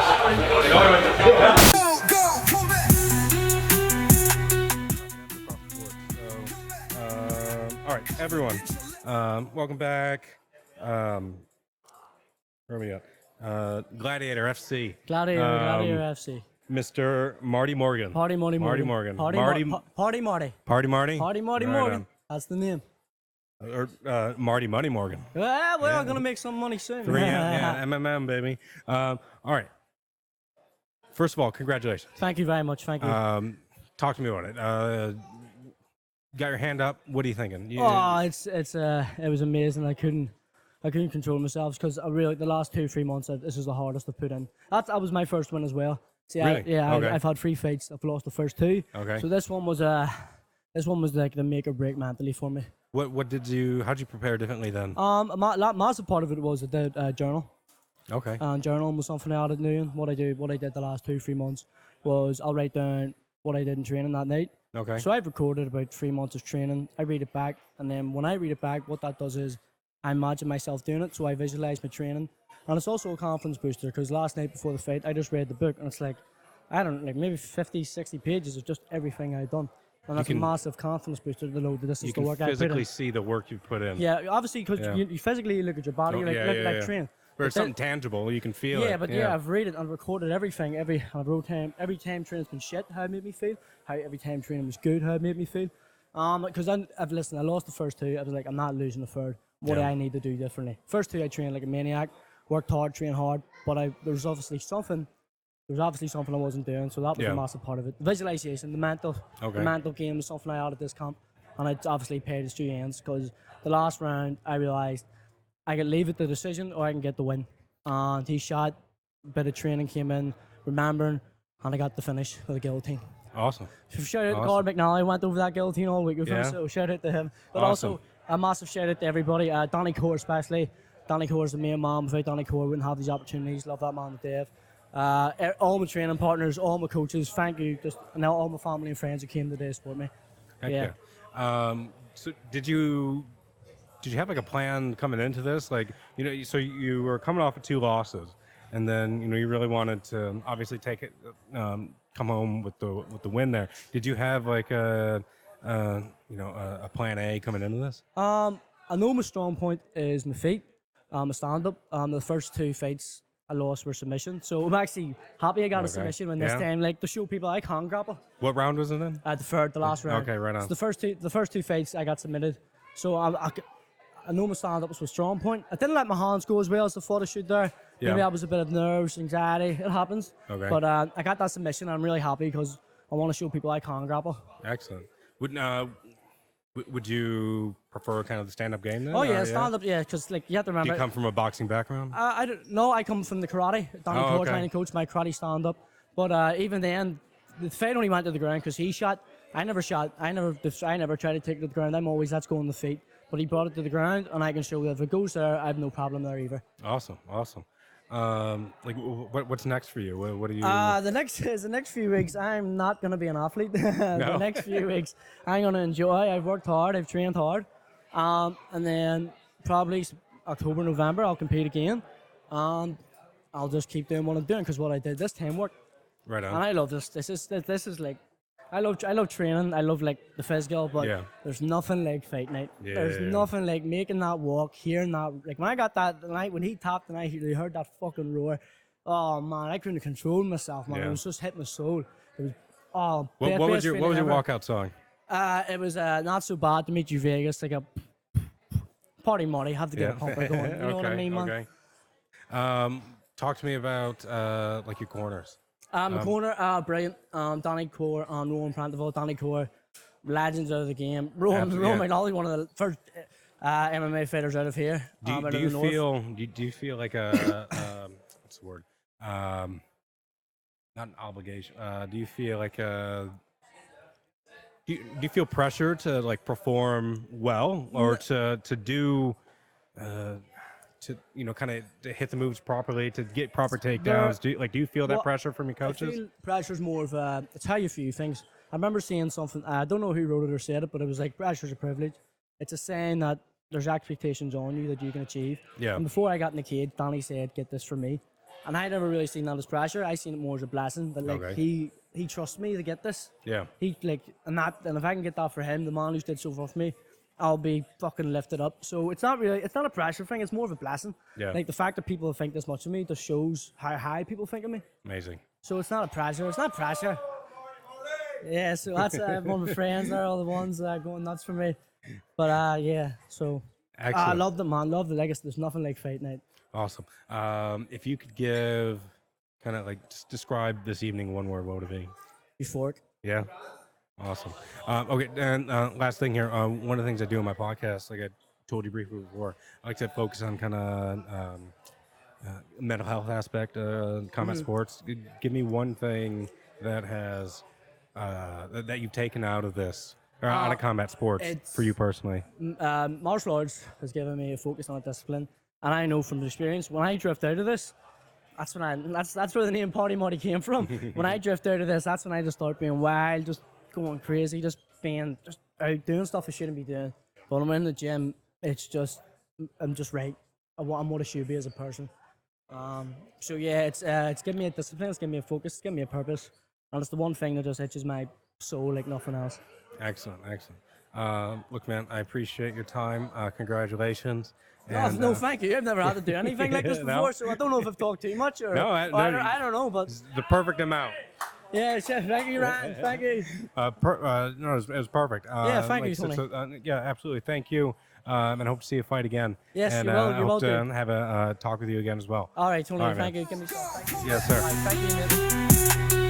All right, everyone. Welcome back. Where are we at? GladiatEire FC. GladiatEire FC. Mr. Marty Morgan. Party Marty Morgan. Party Marty. Party Marty. Party Marty. Party Marty Right Morgan. on. That's the name. Or Marty Money Morgan. Well, I'm gonna make some money soon. Yeah, MMM, baby. All right. First of all, congratulations. Thank you very much. Thank you. Talk to me about it. Got your hand up. What are you thinking? It was amazing. I couldn't control myself because I really the last 2-3 months this is the hardest to put in. That was my first one as well. See, Really? I've had 3 fights. I've lost the first 2. Okay. So this one was like the make or break mentally for me. How'd you prepare differently then? A massive part of it was the journal. Okay. And journal was something I added doing. What I did the last 2-3 months was I'll write down what I did in training that night. Okay. So I've recorded about 3 months of training. I read it back, and then when I read it back, what that does is I imagine myself doing it, so I visualize my training. And it's also a confidence booster because last night before the fight, I just read the book, and it's like, maybe 50, 60 pages of just everything I've done. And that's a massive confidence booster to know that this is the work I put in. You can physically see the work you put in. Yeah, obviously, because you physically look at your body, like training. But it's something tangible, you can feel it. Yeah, but I've read it and recorded everything. Every time training's been shit, how it made me feel. How every time training was good, how it made me feel. Because I lost the first 2. I was like, I'm not losing the third. What do I need to do differently? First 2, I trained like a maniac, worked hard, trained hard, but there was obviously something I wasn't doing, so that was a massive part of it. The visualization, the mental game was something I added this camp, and it obviously paid its due ends because the last round I realised I could leave it the decision or I can get the win. And he shot, a bit of training came in, remembering, and I got the finish with the guillotine. Awesome. So shout out to Gord McNally. I went over that guillotine all week with him, so shout out to him. But also a massive shout out to everybody, Donny Core especially. Donny Core's the main man. Without Donny Core, wouldn't have these opportunities. Love that man to death. All my training partners, all my coaches, thank you. And all my family and friends who came today to support me. Heck yeah. So did you have like a plan coming into this? Like, so you were coming off of 2 losses, and then you really wanted to obviously take it, come home with the win there. Did you have like a plan A coming into this? I know my strong point is my feet, my stand up. The first 2 fights I lost were submission, so I'm actually happy I got a submission when this time, like to show people I can grapple. What round was it in? The last round. Okay, right on. So the first two fights I got submitted, so I know my stand up was a strong point. I didn't let my hands go as well as I thought I should there. Maybe I was a bit of nerves, anxiety. It happens. Okay. But I got that submission. And I'm really happy because I want to show people I can grapple. Excellent. Would you prefer kind of the stand-up game then? Oh yeah, stand-up. Yeah, because like you have to remember. Do you come from a boxing background? I don't know. I come from the karate. Donny Core training coach, my karate stand-up. But even then, the fight only went to the ground because he shot. I never shot. I never tried to take it to the ground. I'm always let's go on the feet. But he brought it to the ground, and I can show that if it goes there, I have no problem there either. Awesome. What's next for you? What are you? The next few weeks, I'm not gonna be an athlete. The next few weeks, I'm gonna enjoy. I've worked hard. I've trained hard, and then probably October, November, I'll compete again, and I'll just keep doing what I'm doing because what I did this time worked. Right on. And I love this. This is like. I love training. I love like the physical, but there's nothing like fight night. Yeah. There's nothing like making that walk, hearing that. Like when I got that night when he tapped and I heard that fucking roar. Oh man, I couldn't control myself, man. It was just hitting my soul. It was What was your walkout song? It was Not So Bad to Meet You Vegas, like a Party Marty. Have to get a pumper going. You know what I mean, man? Okay. Talk to me about like your corners. My corner, brilliant. Donny Core, Rowan Pranteville, Donny Core, legends out of the game. Rowan McNally, one of the first MMA fighters out of here. Do you feel like a what's the word? Not an obligation. Do you feel like do you feel pressure to like perform well or to do? To kind of to hit the moves properly, to get proper takedowns. Do you feel that pressure from your coaches? I feel pressure's more of it's how you view things. I remember seeing something. I don't know who wrote it or said it, but it was like pressure's a privilege. It's a saying that there's expectations on you that you can achieve. Yeah. And before I got in the cage, Danny said, "Get this from me," And I never really seen that as pressure. I seen it more as a blessing. That like Okay. he trusts me to get this. Yeah. He like and if I can get that for him, the man who's did so far for me, I'll be fucking lifted up. So it's not a pressure thing. It's more of a blessing. Yeah. Like the fact that people think this much of me just shows how high people think of me. Amazing. So it's not a pressure. It's not pressure. Yeah. So that's one of my friends there, all the ones going nuts for me. But yeah. So I Excellent. love the man. Love the legacy. There's nothing like fight night. Awesome. If you could give kind of like just describe this evening one word, what would it be? Euphoric. Yeah. Awesome. Okay. And last thing here. One of the things I do on my podcast, like I told you briefly before, I like to focus on kind of mental health aspect, combat sports. Give me one thing that has that you've taken out of this, or out of combat sports for you personally. Martial arts has given me a focus on a discipline, and I know from experience when I drift out of this, that's where the name Party Marty came from. When I drift out of this, that's when I just start being wild, just going crazy, just out doing stuff I shouldn't be doing. But when I'm in the gym, I'm just right. I'm what I should be as a person. So yeah, it's given me a discipline, it's given me a focus, it's given me a purpose, and it's the one thing that just itches my soul like nothing else. Excellent. Look, man, I appreciate your time. Congratulations. No, thank you. I've never had to do anything like this before, No? so I don't know if I've talked too much or. No, I don't know, but the perfect amount. yeah, chef, thank you, Ryan. Thank you. No, it was perfect. Yeah, thank you, so, Tony. yeah, absolutely. Thank you. And I hope to see you fight again. Yes, and, you will. I You will hope to do. have a talk with you again as well. All right, Tony. All right, Thank man. you. Give me a shot. Thank you. Yes, sir. All right, thank you, mate.